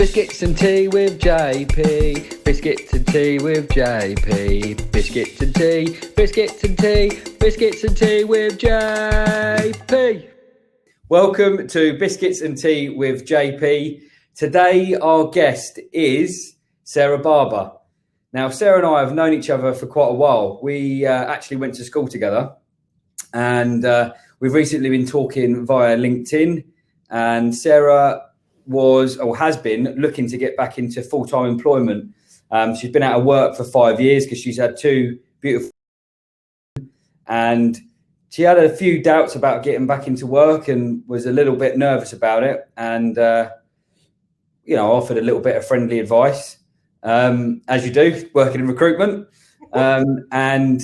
Biscuits and tea with JP. Biscuits and tea with JP. Biscuits and tea. Biscuits and tea. Biscuits and tea with JP. Welcome to Biscuits and Tea with JP. Today our guest is Sarah Barber. Now Sarah and I have known each other for quite a while. We actually went to school together, and we've recently been talking via LinkedIn, and Sarah was or has been looking to get back into full-time employment. She's been out of work for 5 years because she's had two beautiful, and she had a few doubts about getting back into work and was a little bit nervous about it. And offered a little bit of friendly advice, as you do working in recruitment. And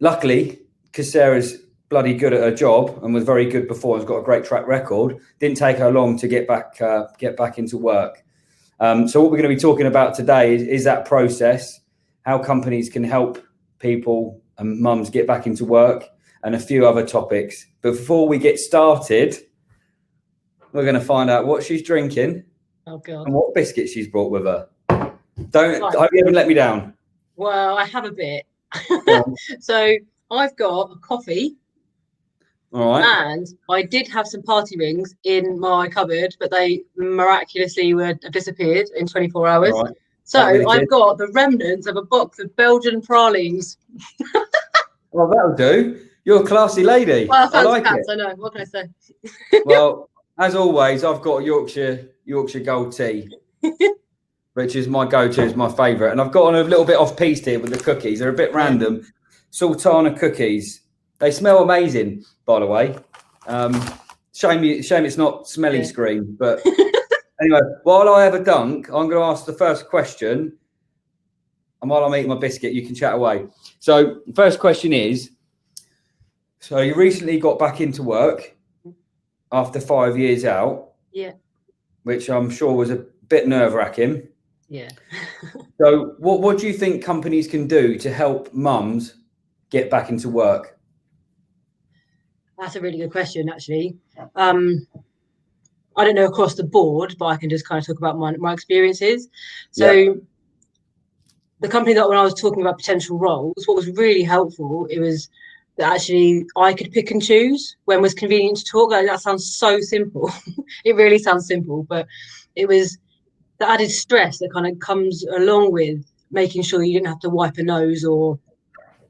luckily, because Sarah's bloody good at her job and was very good before and has got a great track record, didn't take her long to get back into work. So what we're going to be talking about today is that process, how companies can help people and mums get back into work, and a few other topics. But before we get started, we're going to find out what she's drinking. Oh God. And what biscuits she's brought with her. I hope you haven't let me down. Well, I have a bit. So I've got a coffee. All right. And I did have some party rings in my cupboard, but they miraculously disappeared in 24 hours. All right. So I've got the remnants of a box of Belgian pralines. Well, that'll do. You're a classy lady. Well, I like cats, it. I know. What can I say? Well, as always, I've got Yorkshire Gold Tea, which is my go-to, is my favourite. And I've got on a little bit off-piste here with the cookies. They're a bit random. Sultana cookies. They smell amazing, by the way. Shame it's not smelly screen. But anyway, while I have a dunk, I'm going to ask the first question. And while I'm eating my biscuit, you can chat away. So the first question is, so you recently got back into work after 5 years out. Yeah. Which I'm sure was a bit nerve-wracking. Yeah. So what do you think companies can do to help mums get back into work? That's a really good question, actually. I don't know across the board, but I can just kind of talk about my experiences. So the company that when I was talking about potential roles, what was really helpful, it was that actually I could pick and choose when was convenient to talk. Like, that sounds so simple. It really sounds simple, but it was the added stress that kind of comes along with making sure you didn't have to wipe a nose or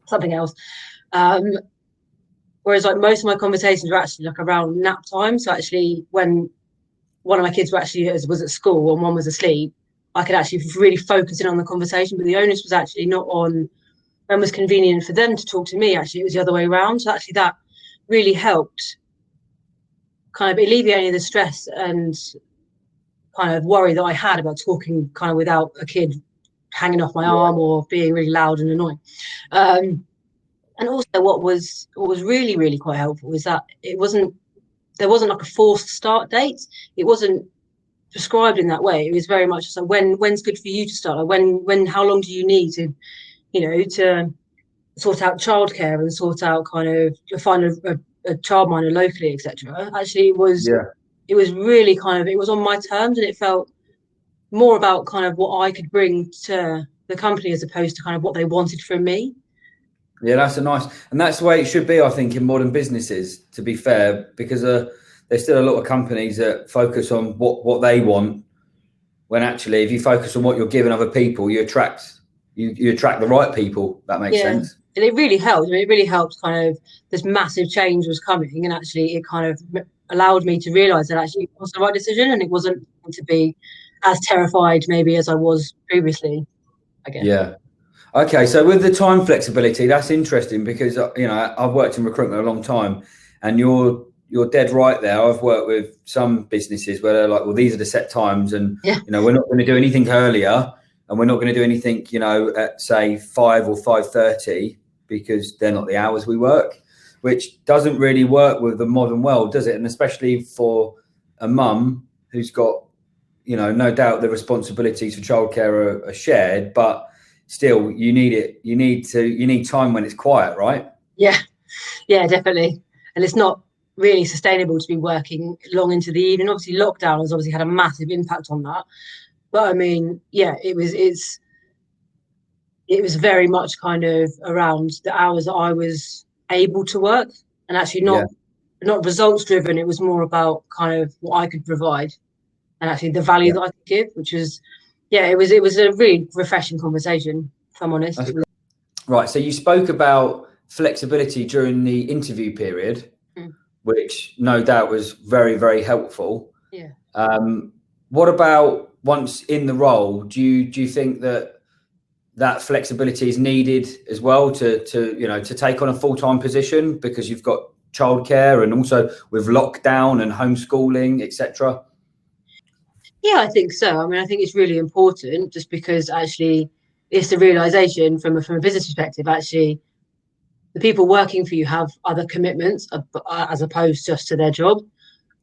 something else. Whereas like most of my conversations were actually like around nap time. So actually when one of my kids was at school and one was asleep, I could actually really focus in on the conversation. But the onus was actually not on when was convenient for them to talk to me. Actually, it was the other way around. So actually that really helped kind of alleviate any of the stress and kind of worry that I had about talking kind of without a kid hanging off my arm or being really loud and annoying. And also what was really, really quite helpful is that there wasn't like a forced start date. It wasn't prescribed in that way. It was very much just like when's good for you to start? Like how long do you need to sort out childcare and sort out kind of find a childminder locally, etc. Actually, it was really kind of, it was on my terms, and it felt more about kind of what I could bring to the company as opposed to kind of what they wanted from me. Yeah, that's the way it should be, I think, in modern businesses, to be fair, because there's still a lot of companies that focus on what they want, when actually if you focus on what you're giving other people, you attract the right people. That makes sense. And it really helped. I mean, it really helped kind of, this massive change was coming, and actually it kind of allowed me to realise that actually it was the right decision and it wasn't going to be as terrified maybe as I was previously, I guess. Yeah. Okay, so with the time flexibility, that's interesting because I've worked in recruitment a long time, and you're dead right there. I've worked with some businesses where they're like, well, these are the set times, and we're not going to do anything earlier, and we're not going to do anything, at say 5 or 5:30 because they're not the hours we work, which doesn't really work with the modern world, does it? And especially for a mum who's got, no doubt the responsibilities for childcare are shared, but still you need it. You need time when it's quiet, right? Yeah, definitely. And it's not really sustainable to be working long into the evening. Obviously, lockdown has obviously had a massive impact on that. But I mean, yeah, it was very much kind of around the hours that I was able to work, and actually not results driven. It was more about kind of what I could provide and actually the value that I could give, which was, yeah, it was a really refreshing conversation, if I'm honest. It was. Right. So you spoke about flexibility during the interview period, which no doubt was very, very helpful. Yeah. What about once in the role? Do you think that flexibility is needed as well to take on a full-time position, because you've got childcare and also with lockdown and homeschooling, etc.? Yeah, I think so. I mean, I think it's really important, just because actually it's the realization from a business perspective, actually the people working for you have other commitments as opposed just to their job.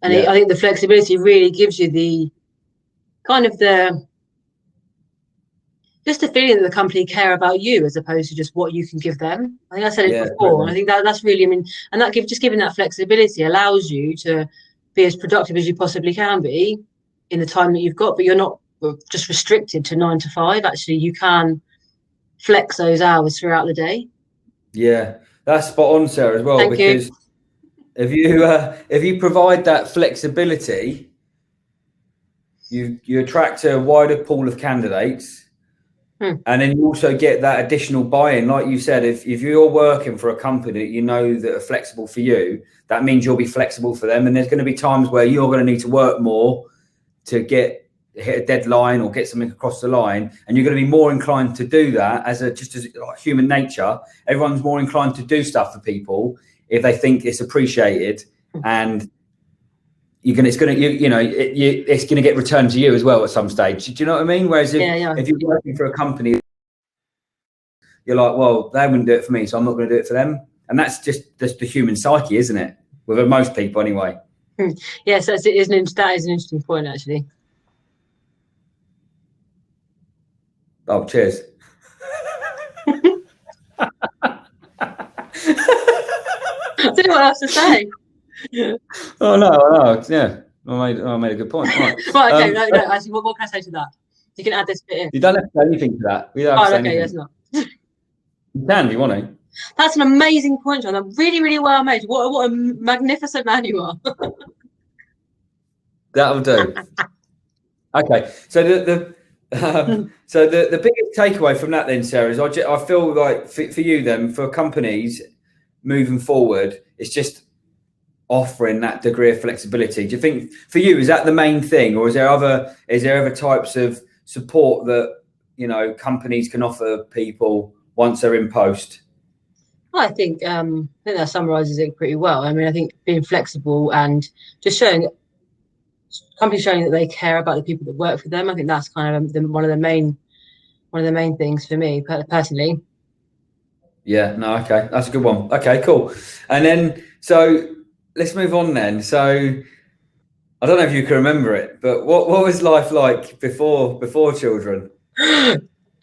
And I think the flexibility really gives you the kind of just the feeling that the company care about you as opposed to just what you can give them. I think I said it before. Totally. I think that's really, I mean, and that giving that flexibility allows you to be as productive as you possibly can be in the time that you've got, but you're not just restricted to 9 to 5. Actually, you can flex those hours throughout the day. Yeah, that's spot on, Sarah, as well. Thank because you. if you provide that flexibility, you attract a wider pool of candidates. And then you also get that additional buy-in. Like you said, if you're working for a company you know that are flexible for you, that means you'll be flexible for them. And there's going to be times where you're going to need to work more to hit a deadline or get something across the line, and you're going to be more inclined to do that as like human nature. Everyone's more inclined to do stuff for people if they think it's appreciated, and it's going to get returned to you as well at some stage. Do you know what I mean? Whereas if you're working for a company, you're like, well, they wouldn't do it for me, so I'm not going to do it for them. And that's just the human psyche, isn't it? With most people, anyway. Yes, that is an interesting point, actually. Oh, cheers. I don't know what else to say. Oh no, yeah. I made a good point. Right. Right, okay, no. Actually, what can I say to that? You can add this bit in. You don't have to say anything to that. We don't have to say anything. Yes, not. You can, if you want to. That's an amazing point, John. That's really, really well made. What a magnificent man you are. That'll do. Okay, so the biggest takeaway from that then, Sarah, is I feel like for you then, for companies moving forward, it's just offering that degree of flexibility. Do you think for you is that the main thing, or is there other types of support that companies can offer people once they're in post? I think that summarizes it pretty well. I mean, I think being flexible and just companies showing that they care about the people that work for them. I think that's kind of one of the main things for me personally. Yeah, no, okay, that's a good one. Okay, cool. And then so let's move on then. So I don't know if you can remember it, but what was life like before children?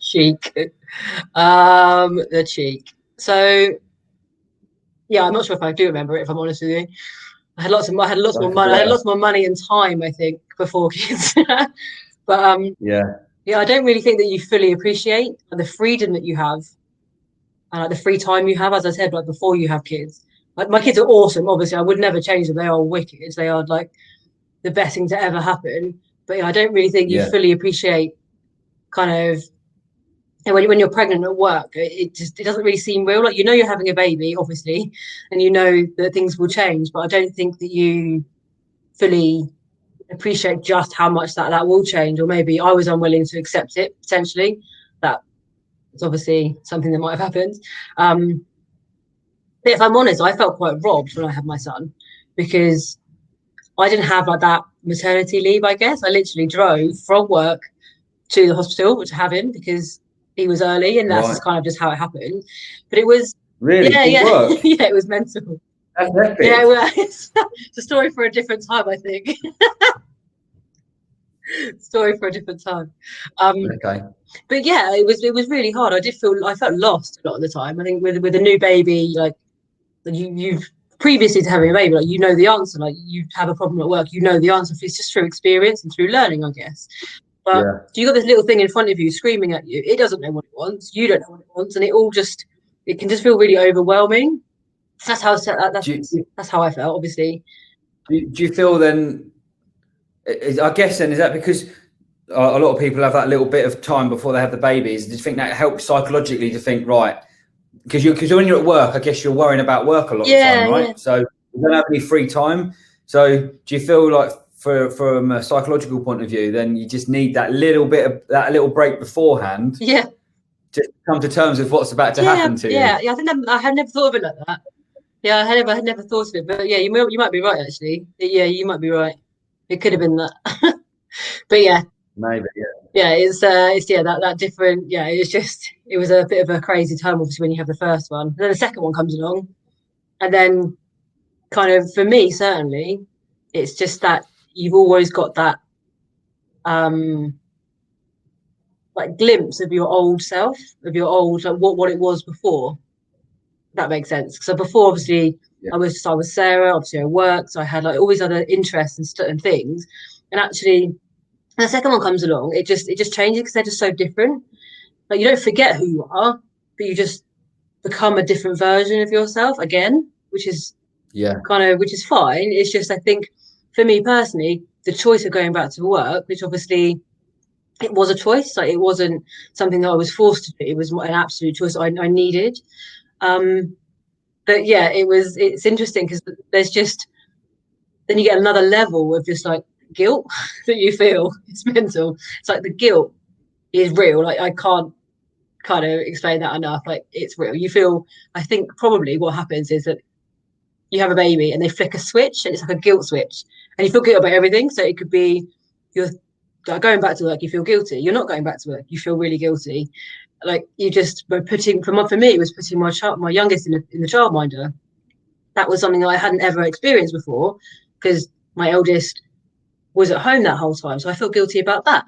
Cheek. The cheek. So yeah, I'm not sure if I do remember it, if I'm honest with you. I had lots more money. I had lots more money and time, I think, before kids. But yeah, I don't really think that you fully appreciate the freedom that you have and the free time you have, as I said, like before you have kids. Like my kids are awesome. Obviously, I would never change them. They are wicked. They are like the best thing to ever happen. But I don't really think you fully appreciate kind of when you're pregnant at work. It doesn't really seem real. Like you're having a baby, obviously, and you know that things will change. But I don't think that you fully appreciate just how much that will change. Or maybe I was unwilling to accept it potentially. That it's obviously something that might have happened. But if I'm honest, I felt quite robbed when I had my son, because I didn't have like that maternity leave, I guess. I literally drove from work to the hospital to have him because he was early, and that's kind of just how it happened. But it was really yeah, it was mental. That's epic. Yeah, well, it's a story for a different time, I think. Story for a different time. Okay. But yeah, it was really hard. I felt lost a lot of the time. I think with a new baby, like you've previously to having a baby, like you know the answer, like you have a problem at work, you know the answer. It's just through experience and through learning, I guess. But you got this little thing in front of you screaming at you. It doesn't know what it wants. You don't know what it wants, and it can just feel really overwhelming. That's how that's how I felt. Obviously. Do you feel then? I guess then is that because a lot of people have that little bit of time before they have the babies? Do you think that helps psychologically to think right? Because when you're at work, I guess you're worrying about work a lot of the time, right? Yeah. So you don't have any free time. So do you feel like from a psychological point of view, then you just need that little break beforehand? Yeah. To come to terms with what's about to happen to you. Yeah. I think I had never thought of it like that. Yeah, I had never thought of it, but yeah, you might be right actually. Yeah, you might be right. It could have been that, but yeah, maybe it's that different. Yeah, it was a bit of a crazy time obviously when you have the first one, and then the second one comes along, and then kind of for me certainly, it's just that you've always got that like glimpse of your old self, of your old like what it was before. That makes sense. So before, obviously, I was Sarah. Obviously, I worked. So I had like all these other interests and things. And actually, when the second one comes along, it just changes because they're just so different. Like you don't forget who you are, but you just become a different version of yourself again, which is which is fine. It's just I think for me personally, the choice of going back to work, which obviously it was a choice. Like it wasn't something that I was forced to do. It was an absolute choice I needed. But yeah, it's interesting because there's just then you get another level of just like guilt that you feel. It's mental. It's like the guilt is real. Like I can't kind of explain that enough. Like it's real. You feel, I think probably what happens is that you have a baby and they flick a switch and it's like a guilt switch and you feel guilty about everything. So it could be you're going back to work, you feel guilty. You're not going back to work, you feel really guilty. Like you just were putting for me, it was putting my youngest in the childminder. That was something that I hadn't ever experienced before because my eldest was at home that whole time. So I feel guilty about that.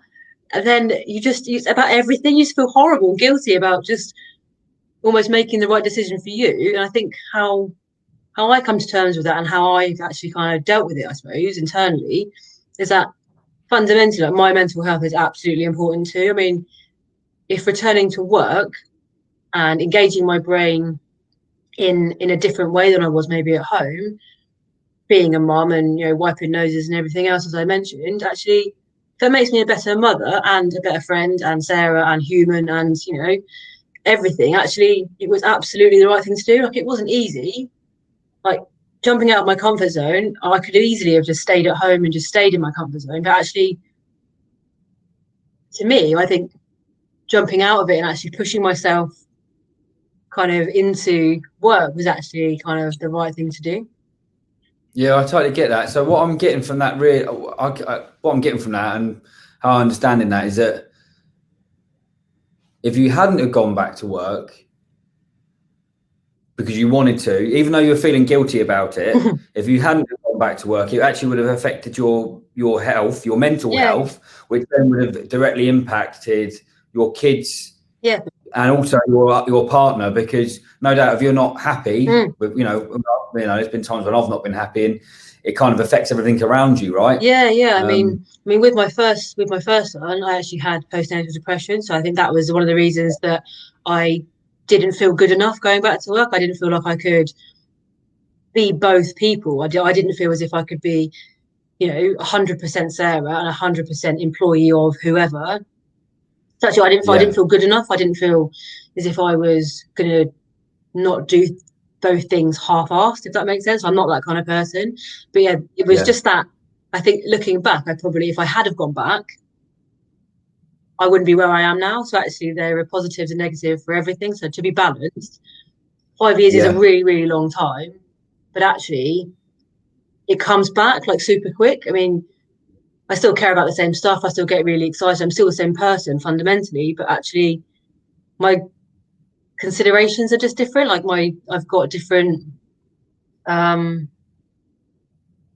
And then you about everything, you just feel horrible and guilty about just almost making the right decision for you. And I think how I come to terms with that and how I've actually kind of dealt with it, I suppose, internally, is that fundamentally, like, my mental health is absolutely important too. I mean, if returning to work and engaging my brain in a different way than I was maybe at home, being a mum and, you know, wiping noses and everything else, as I mentioned, actually, that makes me a better mother and a better friend and Sarah and human and, you know, everything. Actually, it was absolutely the right thing to do. Like, it wasn't easy. Like, jumping out of my comfort zone, I could easily have just stayed at home and just stayed in my comfort zone. But actually, to me, I think jumping out of it and actually pushing myself kind of into work was actually kind of the right thing to do. Yeah, I totally get that. So what I'm getting from that, what I'm getting from that and how I'm understanding that is that if you hadn't have gone back to work because you wanted to, even though you were feeling guilty about it, if you hadn't gone back to work, it actually would have affected your health, your mental health, which then would have directly impacted your kids and also your partner, because no doubt if you're not happy with, you know, there's been times when I've not been happy and it kind of affects everything around you, right? I mean with my first son, I actually had postnatal depression, so I think that was one of the reasons that I didn't feel good enough going back to work. I didn't feel like I could be both people. I didn't feel as if I could be, you know, 100% Sarah and 100% employee of whoever. So actually, I didn't feel good enough. I didn't feel as if I was going to not do both things half-assed, if that makes sense. I'm not that kind of person. But yeah, it was just that, I think looking back, if I had have gone back, I wouldn't be where I am now. So actually there are positives and negatives for everything. So to be balanced, 5 years is a really, really long time. But actually, it comes back like super quick. I mean, I still care about the same stuff. I still get really excited. I'm still the same person fundamentally, but actually my considerations are just different. Like I've got different,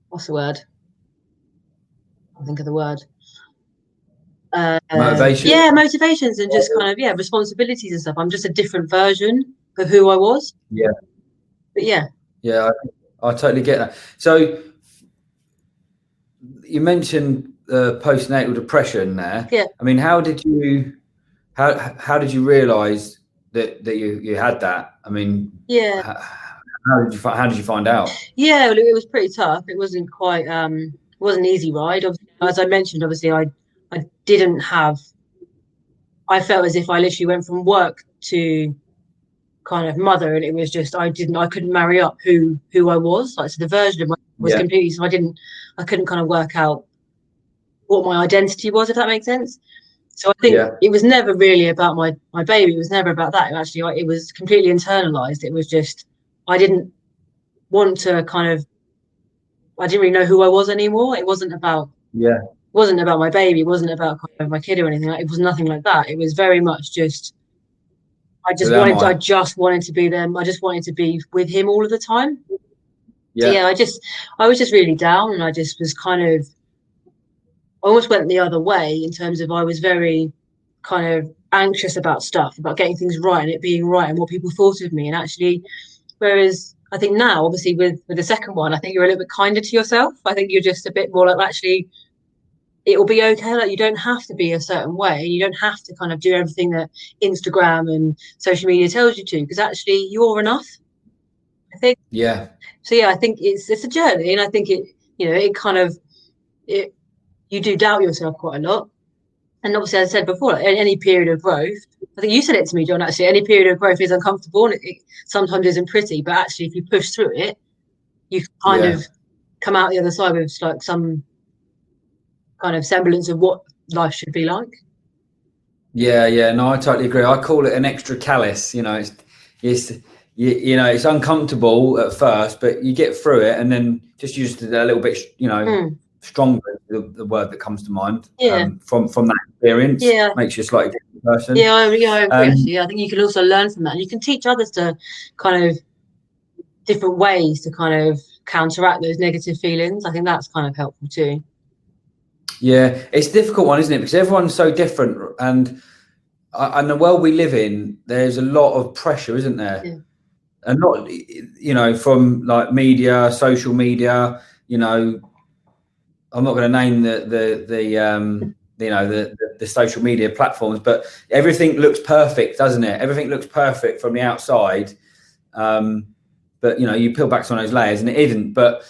what's the word? I think of the word. Motivation. Yeah, motivations and just kind of, responsibilities and stuff. I'm just a different version of who I was. Yeah. But yeah. Yeah, I totally get that. So you mentioned postnatal depression there. Yeah. I mean, how did you realise that you had that? I mean, Yeah. How did you find out? Yeah, well, it was pretty tough. It wasn't quite it wasn't an easy ride. Obviously, as I mentioned, obviously I didn't have, I felt as if I literally went from work to kind of mother, and it was just I couldn't marry up who I was. Like, so the version of myself was Yeah. completely, so I couldn't kind of work out what my identity was, if that makes sense. So I think it was never really about my baby. It was never about that. Actually, it was completely internalized. It was just I didn't want to kind of, I didn't really know who I was anymore. It wasn't about my baby. It wasn't about kind of my kid or anything. It was nothing like that. It was very much just I just wanted to be them. I just wanted to be with him all of the time. Yeah. So yeah, I was just really down, and I just was kind of, I almost went the other way in terms of I was very kind of anxious about stuff, about getting things right and it being right and what people thought of me. And actually, whereas I think now, obviously with the second one, I think you're a little bit kinder to yourself. I think you're just a bit more like, actually, it will be okay. Like, you don't have to be a certain way. You don't have to kind of do everything that Instagram and social media tells you to, because actually you're enough, I think. Yeah. So yeah, I think it's a journey, and I think you do doubt yourself quite a lot. And obviously, as I said before, like, any period of growth, I think you said it to me, John, actually, any period of growth is uncomfortable, and it sometimes isn't pretty, but actually if you push through it, you can kind of come out the other side with like some kind of semblance of what life should be like. Yeah, no, I totally agree. I call it an extra callus. You know, it's uncomfortable at first, but you get through it, and then just use it a little bit, stronger. The word that comes to mind, from that experience, makes you a slightly different person. Yeah, I agree. Actually, I think you can also learn from that, and you can teach others to kind of different ways to kind of counteract those negative feelings. I think that's kind of helpful too. Yeah, it's a difficult one, isn't it? Because everyone's so different, and the world we live in, there's a lot of pressure, isn't there? Yeah. And not, from like media, social media. I'm not going to name the social media platforms, but everything looks perfect, doesn't it? Everything looks perfect from the outside, but you peel back some of those layers, and it isn't. But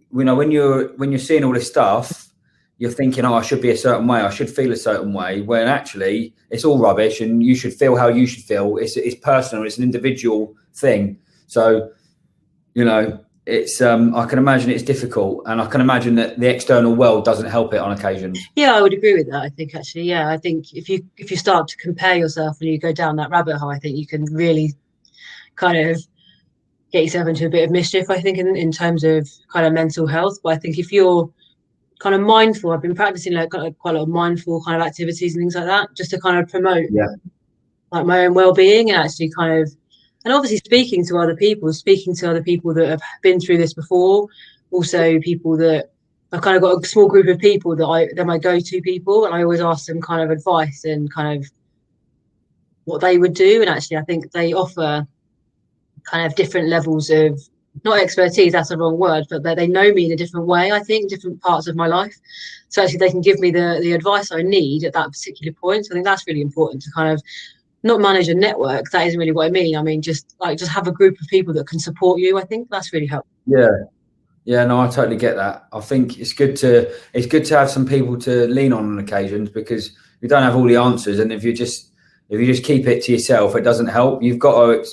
when you're seeing all this stuff, you're thinking, oh, I should be a certain way, I should feel a certain way, when actually it's all rubbish, and you should feel how you should feel. It's personal, it's an individual thing. So, it's I can imagine it's difficult, and I can imagine that the external world doesn't help it on occasions. Yeah, I would agree with that. I think actually, I think if you start to compare yourself and you go down that rabbit hole, I think you can really kind of get yourself into a bit of mischief, I think, in terms of kind of mental health. But I think if you're kind of mindful, I've been practicing like quite a lot of mindful kind of activities and things like that, just to kind of promote like my own well-being, and actually kind of, and obviously speaking to other people that have been through this before, also people that I've kind of got a small group of people they're my go-to people, and I always ask them kind of advice and kind of what they would do. And actually I think they offer kind of different levels of, not expertise, that's the wrong word, but they know me in a different way, I think, different parts of my life. So actually they can give me the advice I need at that particular point. So I think that's really important, to kind of not manage a network. That isn't really what I mean. I mean, just have a group of people that can support you. I think that's really helpful. Yeah, no, I totally get that. I think it's good to have some people to lean on occasions, because you don't have all the answers, and if you just keep it to yourself, it doesn't help. You've got to.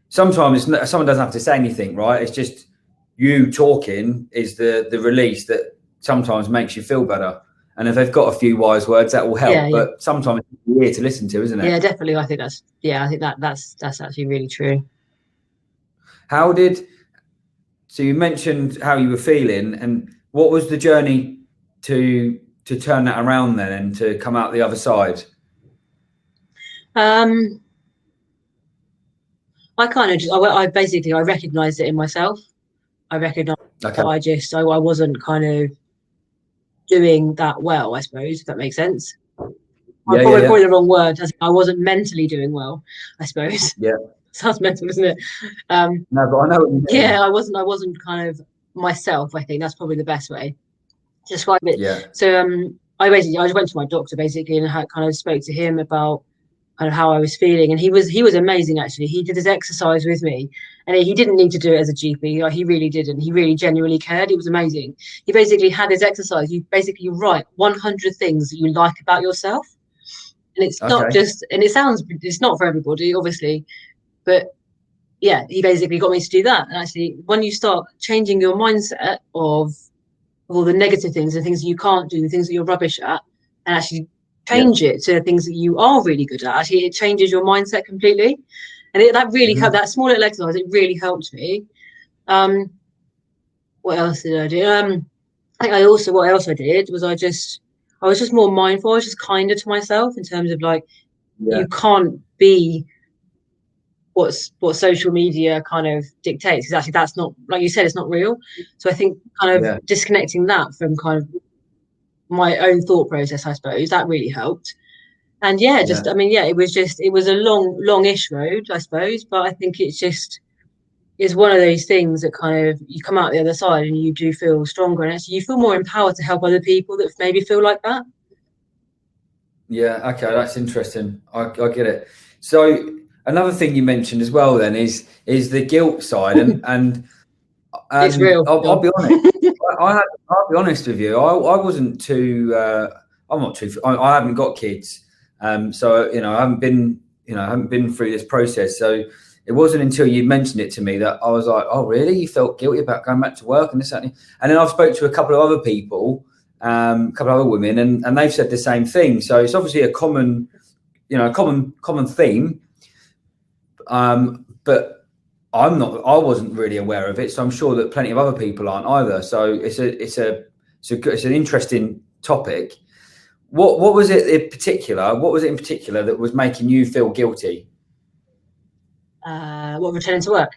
Sometimes someone doesn't have to say anything, right? It's just you talking is the release that sometimes makes you feel better. And if they've got a few wise words, that will help. But sometimes it's weird to listen to, isn't it? Yeah, definitely. I think that's actually really true. So you mentioned how you were feeling, and what was the journey to turn that around then, and to come out the other side? I basically recognised it in myself. I recognised that I wasn't kind of doing that well, I suppose, if that makes sense. Probably the wrong word. I wasn't mentally doing well, I suppose. Yeah. Sounds mental, doesn't it? No, but I know what you mean. Yeah, I wasn't kind of myself. I think that's probably the best way to describe it. Yeah. So I just went to my doctor basically and kind of spoke to him about kind of how I was feeling, and he was amazing actually. He did his exercise with me, and he didn't need to do it as a GP. Like, he really didn't. He really genuinely cared. It was amazing. He basically had his exercise. You basically write 100 things that you like about yourself, and it's not just. And it's not for everybody, obviously, but yeah, he basically got me to do that. And actually, when you start changing your mindset of all the negative things, the things that you can't do, the things that you're rubbish at, and actually change it to things that you are really good at, actually it changes your mindset completely. And that really helped. That small little exercise, it really helped me. What else did I do? I think what else I did was I was just more mindful. I was just kinder to myself in terms of like, you can't be what social media kind of dictates, because actually that's not, like you said, it's not real. So I think kind of disconnecting that from kind of my own thought process, I suppose, that really helped. And I mean, it was a longish road, I suppose, but I think it's one of those things that kind of, you come out the other side and you do feel stronger, and actually you feel more empowered to help other people that maybe feel like that. Yeah, okay, that's interesting. I get it. So another thing you mentioned as well then is the guilt side, and it's real. I'll be honest. I'll be honest with you. I wasn't too. I'm not too. I haven't got kids, so I haven't been through this process. So it wasn't until you mentioned it to me that I was like, oh really? You felt guilty about going back to work and this and then I've spoke to a couple of other people, a couple of other women, and they've said the same thing. So it's obviously a common theme, but I wasn't really aware of it, so I'm sure that plenty of other people aren't either. So it's an interesting topic. What was it in particular? What was it in particular that was making you feel guilty? Returning to work?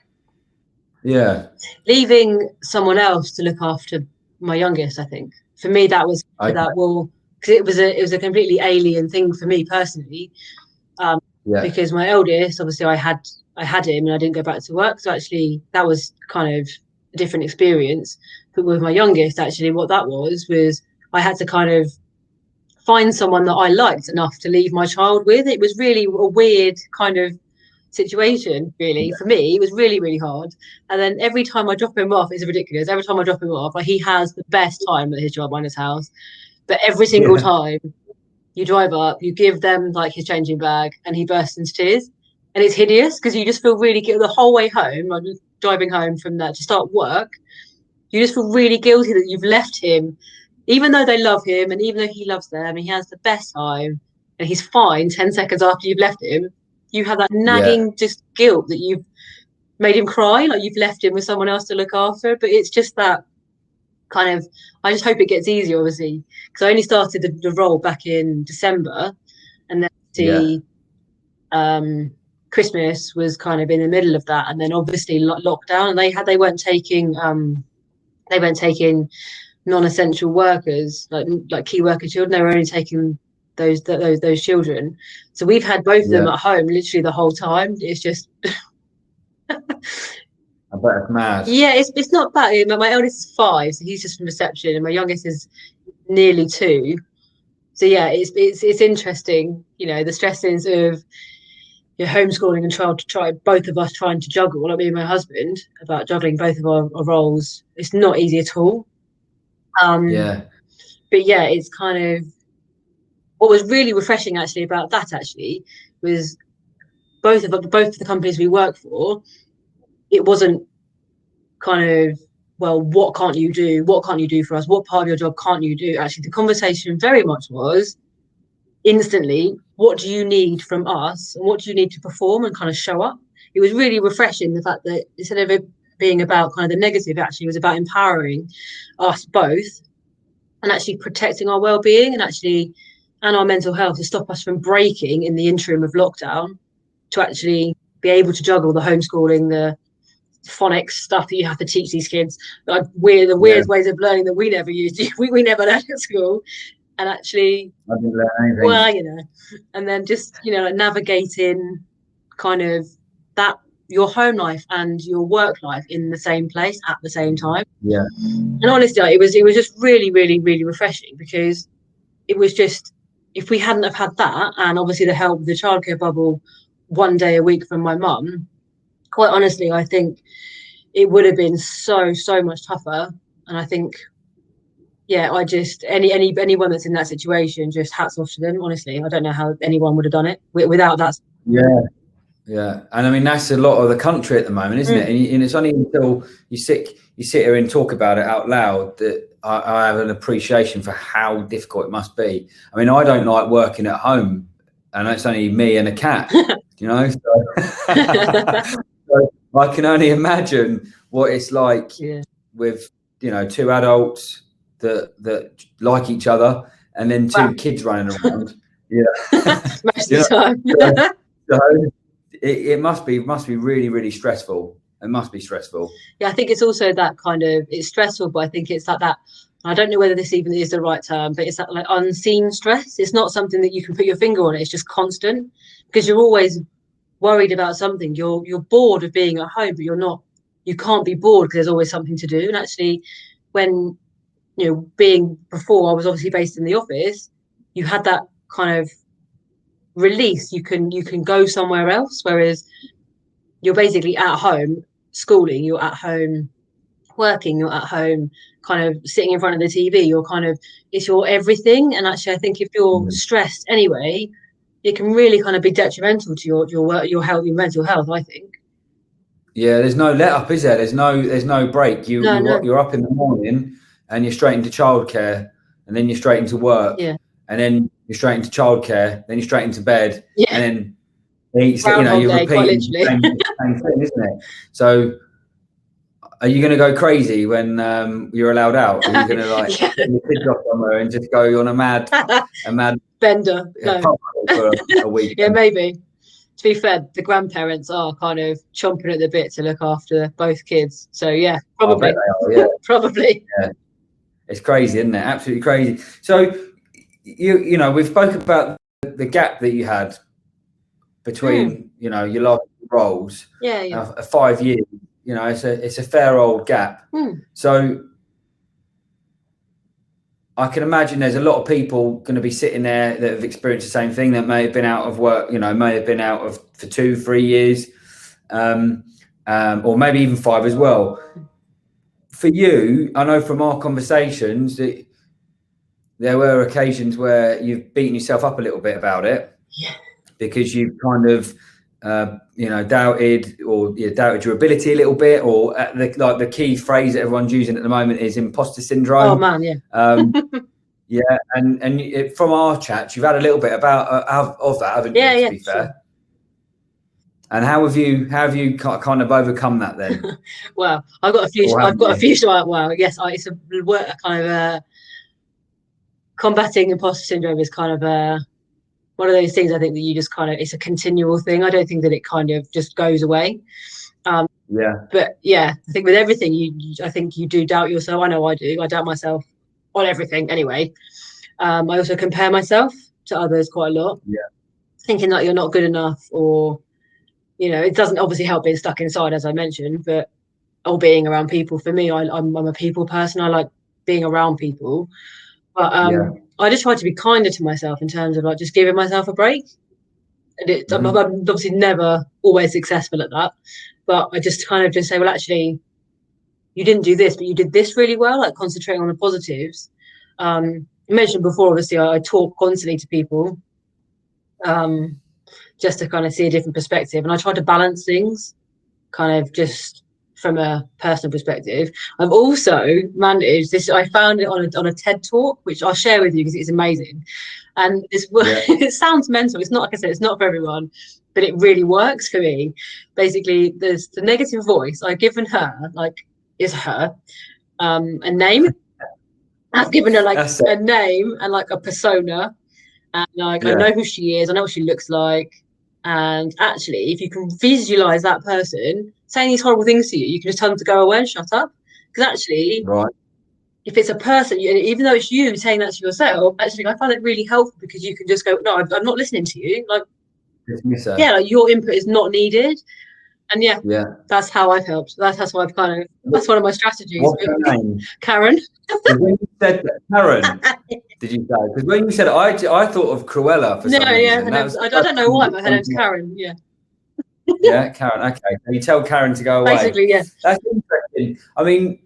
Yeah, leaving someone else to look after my youngest. I think for me that was because it was a completely alien thing for me personally. Because my eldest, obviously, I had him and I didn't go back to work, so actually that was kind of a different experience. But with my youngest, actually, what that was I had to kind of find someone that I liked enough to leave my child with. It was really a weird kind of situation, really. For me, it was really, really hard. And then every time I drop him off, it's ridiculous. Every time I drop him off, like, he has the best time at his job on his house. But every single time you drive up, you give them like his changing bag, and he bursts into tears. And it's hideous because you just feel really guilty the whole way home. Like, driving home from that to start work, you just feel really guilty that you've left him, even though they love him and even though he loves them and he has the best time and he's fine 10 seconds after you've left him. You have that nagging just guilt that you've made him cry, like you've left him with someone else to look after. But it's just that kind of, I just hope it gets easier, obviously, because I only started the role back in December, and then Christmas was kind of in the middle of that, and then obviously lockdown, and they weren't taking non-essential workers, like key worker children. They were only taking those children. So we've had both of them at home literally the whole time. It's just I bet it's mad. Yeah, it's not bad. My eldest is 5, so he's just from reception, and my youngest is nearly 2. So yeah, it's interesting, the stresses of your homeschooling and both of us trying to juggle, like me and my husband, about juggling both of our roles. It's not easy at all. But yeah, it's kind of, what was really refreshing actually about that was both of the companies we work for, it wasn't kind of, well, what can't you do? What can't you do for us? What part of your job can't you do? Actually, the conversation very much was instantly, what do you need from us? And what do you need to perform and kind of show up? It was really refreshing, the fact that instead of it being about kind of the negative, actually, it was about empowering us both and actually protecting our well-being and our mental health, to stop us from breaking in the interim of lockdown, to actually be able to juggle the homeschooling, the phonics stuff that you have to teach these kids, like weird ways of learning that we never used. We never learned at school. And actually, I didn't learn anything. Well, and then just like navigating kind of that your home life and your work life in the same place at the same time. Yeah. And honestly, it was just really, really, really refreshing, because it was just, if we hadn't have had that, and obviously the help of the childcare bubble 1 day a week from my mum, quite honestly, I think it would have been so much tougher. And I think, yeah, I just, anyone that's in that situation, just hats off to them. Honestly, I don't know how anyone would have done it without that. Yeah, and I mean that's a lot of the country at the moment, isn't it? And it's only until you sit here and talk about it out loud that I have an appreciation for how difficult it must be. I mean, I don't like working at home, and it's only me and a cat, you know. So I can only imagine what it's like with, you know, 2 adults that like each other, and then 2 kids running around. Yeah, most of the time. So it must be really, really stressful. It must be stressful. Yeah, I think it's also that kind of, it's stressful, but I think it's like that, I don't know whether this even is the right term, but it's that like unseen stress. It's not something that you can put your finger on. It's just constant, because you're always worried about something. You're bored of being at home, but you can't be bored because there's always something to do. And actually, when, you know, before I was obviously based in the office, you had that kind of release. You can go somewhere else, whereas you're basically at home schooling, you're at home working, you're at home kind of sitting in front of the TV, it's your everything. And actually I think if you're stressed anyway, it can really kind of be detrimental to your work, your health, your mental health, I think. Yeah, there's no let up, is there? There's no break. You're up in the morning and you're straight into childcare, and then you're straight into work, and then you're straight into childcare, then you're straight into bed, and then you're repeating the same thing, isn't it? So are you going to go crazy when you're allowed out? Are you going to like get your kids off somewhere and just go on a mad bender for a week? Yeah, maybe. To be fair, the grandparents are kind of chomping at the bit to look after both kids. So yeah, probably. Probably. Yeah. It's crazy, isn't it? Absolutely crazy. So you know, we've spoken about the gap that you had between you know, your last roles. 5 years. You know, it's a fair old gap. So I can imagine there's a lot of people going to be sitting there that have experienced the same thing, that may have been out of work, you know, may have been out for 2-3 years, or maybe even 5 as well. For you, I know from our conversations that there were occasions where you've beaten yourself up a little bit about it, because you've kind of doubted your ability a little bit, or the key phrase that everyone's using at the moment is imposter syndrome. Oh man, yeah. And from our chat, you've had a little bit of that, haven't you? To be fair. And how have you kind of overcome that then? Well, I've got a few. Well, yes, it's a kind of combating imposter syndrome is kind of one of those things, I think, that you just kind of, it's a continual thing. I don't think that it kind of just goes away. But yeah, I think with everything, I think you do doubt yourself. I know I do. I doubt myself on everything anyway. I also compare myself to others quite a lot. Thinking that you're not good enough, or, you know, it doesn't obviously help being stuck inside, as I mentioned, or being around people. For me, I'm a people person. I like being around people. But I just try to be kinder to myself in terms of like just giving myself a break. And I'm obviously never always successful at that, but I just kind of just say, well, actually, you didn't do this, but you did this really well. Like concentrating on the positives. I mentioned before, obviously, I talk constantly to people, just to kind of see a different perspective, and I try to balance things, kind of just from a personal perspective. I've also managed this. I found it on a TED talk, which I'll share with you because it's amazing. And it sounds mental. It's not, like I said, it's not for everyone, but it really works for me. Basically, there's the negative voice. I've given her a name. I've given her like a name and like a persona, and like I know who she is. I know what she looks like. And actually, if you can visualize that person saying these horrible things to you, you can just tell them to go away and shut up. Because actually, if it's a person, even though it's you saying that to yourself, actually, I find it really helpful, because you can just go, no, I'm not listening to you. Like, like your input is not needed. And yeah, that's how I've helped. That's what I've that's one of my strategies. What's her name? Karen. When you said that, Karen, did you say? Because when you said it, I thought of Cruella for some reason. I don't know why, but her name's Karen. Yeah. Yeah, Karen. Okay, you tell Karen to go away. Basically, yeah. That's interesting. I mean,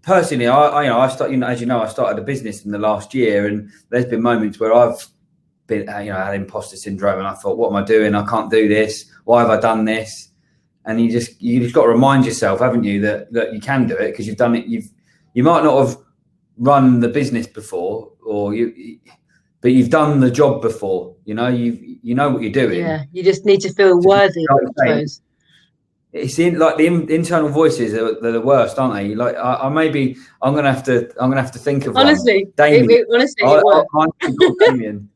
personally, I started. As you know, I started a business in the last year, and there's been moments where I've been, had imposter syndrome, and I thought, what am I doing? I can't do this. Why have I done this? And you just got to remind yourself, haven't you, that you can do it because you've done it. You might not have run the business before, but you've done the job before. You know what you're doing. Yeah, you just need to feel worthy, I suppose. It's the internal voices are the worst, aren't they? Like I'm gonna have to think of honestly, one. Damien. It works. Damien.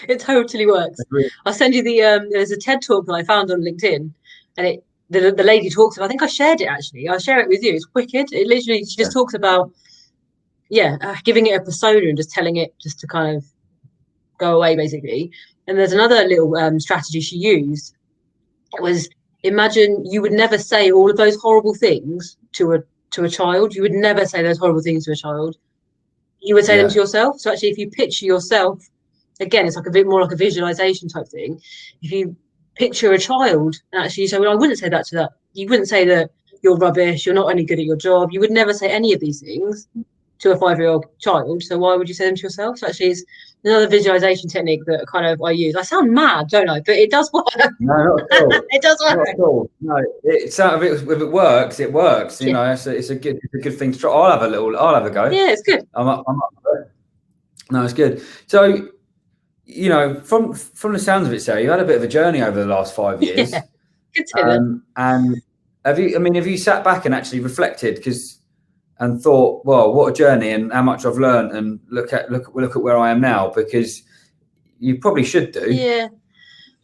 It totally works. I'll send you there's a TED talk that I found on LinkedIn, and the lady talks about. I think I shared it actually. I'll share it with you. It's wicked. It literally she just talks about giving it a persona and just telling it just to kind of go away basically. And there's another little strategy she used. It was, imagine you would never say all of those horrible things to a child. You would never say those horrible things to a child. You would say them to yourself. So actually, if you picture yourself, again, it's like a bit more like a visualization type thing. If you picture a child and actually you say, well, I wouldn't say that to that. You wouldn't say that you're rubbish, you're not any good at your job. You would never say any of these things to a 5-year-old child. So why would you say them to yourself? So actually, it's another visualization technique that kind of I use. I sound mad, don't I? But it does work. No, not at all. It does work. Not at all. No, if it works, it works. You know, it's a good thing to try. I'll have a go. Yeah, it's good. I'm up for it. No, it's good. So, from the sounds of it, Sarah, you had a bit of a journey over the last 5 years. Yeah. Good to hear. And have you sat back and actually reflected and thought, well, what a journey and how much I've learned, and look at where I am now, because you probably should do. Yeah.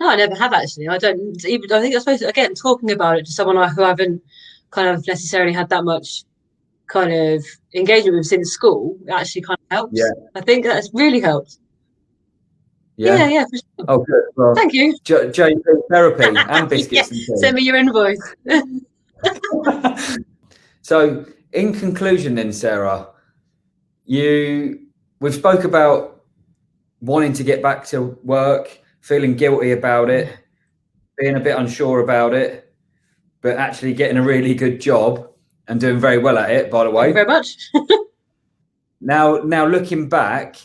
No, I never have actually. I think I suppose again talking about it to someone who I haven't kind of necessarily had that much kind of engagement with since school, it actually kind of helps. Yeah. I think that's really helped. Yeah, for sure. Oh, good. Well, thank you. JP therapy and biscuits. Yeah. Send me your invoice. So, in conclusion, then, Sarah, we've spoke about wanting to get back to work, feeling guilty about it, being a bit unsure about it, but actually getting a really good job and doing very well at it, by the way. Thank you very much. Now looking back,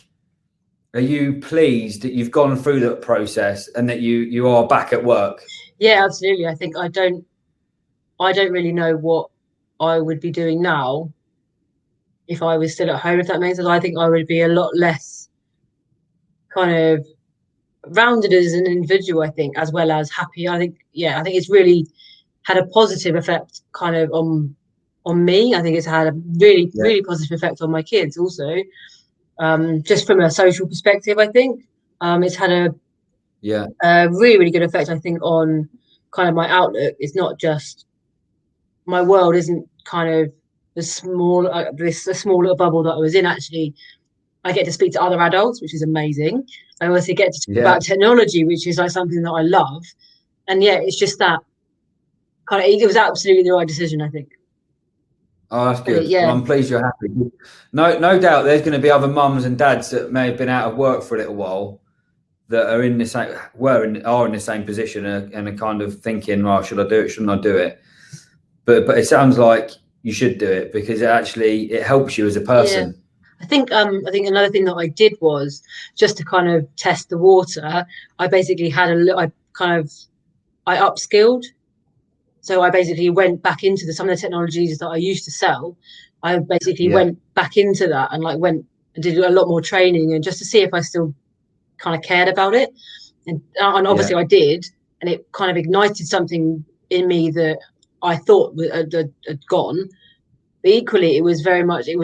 are you pleased that you've gone through that process and that you are back at work? Yeah, absolutely. I think I don't really know what I would be doing now if I was still at home, if that makes sense. I think I would be a lot less kind of rounded as an individual, I think, as well as happy. I think it's really had a positive effect kind of on me. I think it's had a really, really positive effect on my kids also. Just from a social perspective, I think it's had a really, really good effect, I think, on kind of my outlook. It's not just my world isn't kind of a small little bubble that I was in. Actually, I get to speak to other adults, which is amazing. I also get to talk about technology, which is like something that I love. And it's just that kind of, it was absolutely the right decision, I think. Oh, that's good. Well, I'm pleased you're happy. No doubt there's going to be other mums and dads that may have been out of work for a little while that are in the same position and are kind of thinking, well, should I do it? Shouldn't I do it? But it sounds like you should do it because it helps you as a person. Yeah. I think another thing that I did was just to kind of test the water. I basically I upskilled. So I basically went back into some of the technologies that I used to sell. I basically went back into that and went and did a lot more training and just to see if I still kind of cared about it. And obviously I did, and it kind of ignited something in me that I thought had gone. But equally, it was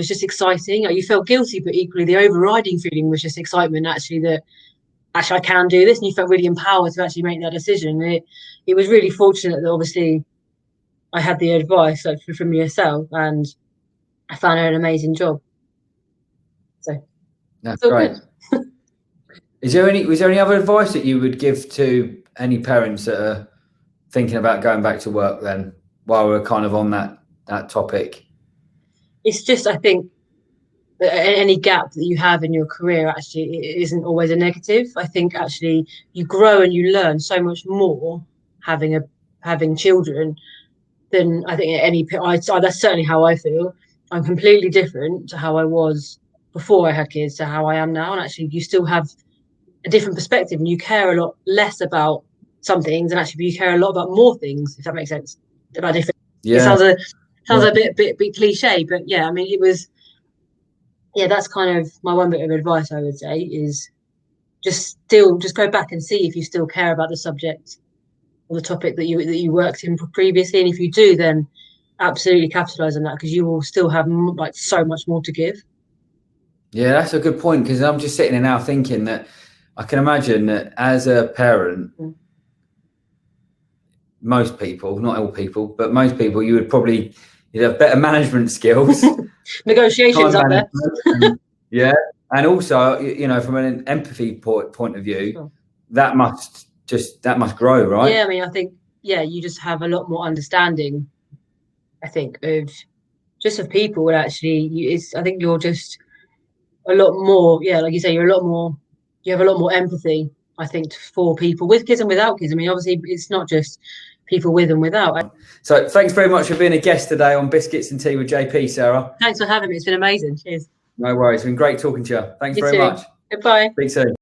just exciting. You felt guilty, but equally the overriding feeling was just excitement, actually, that I can do this. And you felt really empowered to actually make that decision. And it was really fortunate that obviously I had the advice from yourself and I found her an amazing job. So that's great. Was there any other advice that you would give to any parents that are thinking about going back to work then, while we're kind of on that topic? It's just, I think, any gap that you have in your career actually isn't always a negative. I think actually you grow and you learn so much more having children than I think at any. That's certainly how I feel. I'm completely different to how I was before I had kids to how I am now, and actually you still have a different perspective, and you care a lot less about some things, and actually you care a lot about more things, if that makes sense. About different. Yeah. It sounds a bit cliche, but yeah, I mean it was. Yeah, that's kind of my one bit of advice I would say is just go back and see if you still care about the subject or the topic that you worked in previously, and if you do, then absolutely capitalize on that, because you will still have like so much more to give. Yeah, that's a good point, because I'm just sitting here now thinking that I can imagine that as a parent, most people, not all people, but most people, you'd have better management skills. Negotiations up there. Yeah, and also, from an empathy point of view, Sure. that must grow, right? Yeah, I mean, I think you just have a lot more understanding. I think of people, and actually, I think you're just a lot more. Yeah, like you say, you're a lot more. You have a lot more empathy, I think, for people with kids and without kids. I mean, obviously, it's not just people with and without. So thanks very much for being a guest today on Biscuits and Tea with JP, Sarah. Thanks for having me. It's been amazing. Cheers. No worries. It's been great talking to you. Thanks You very too. much. Goodbye. Speak soon.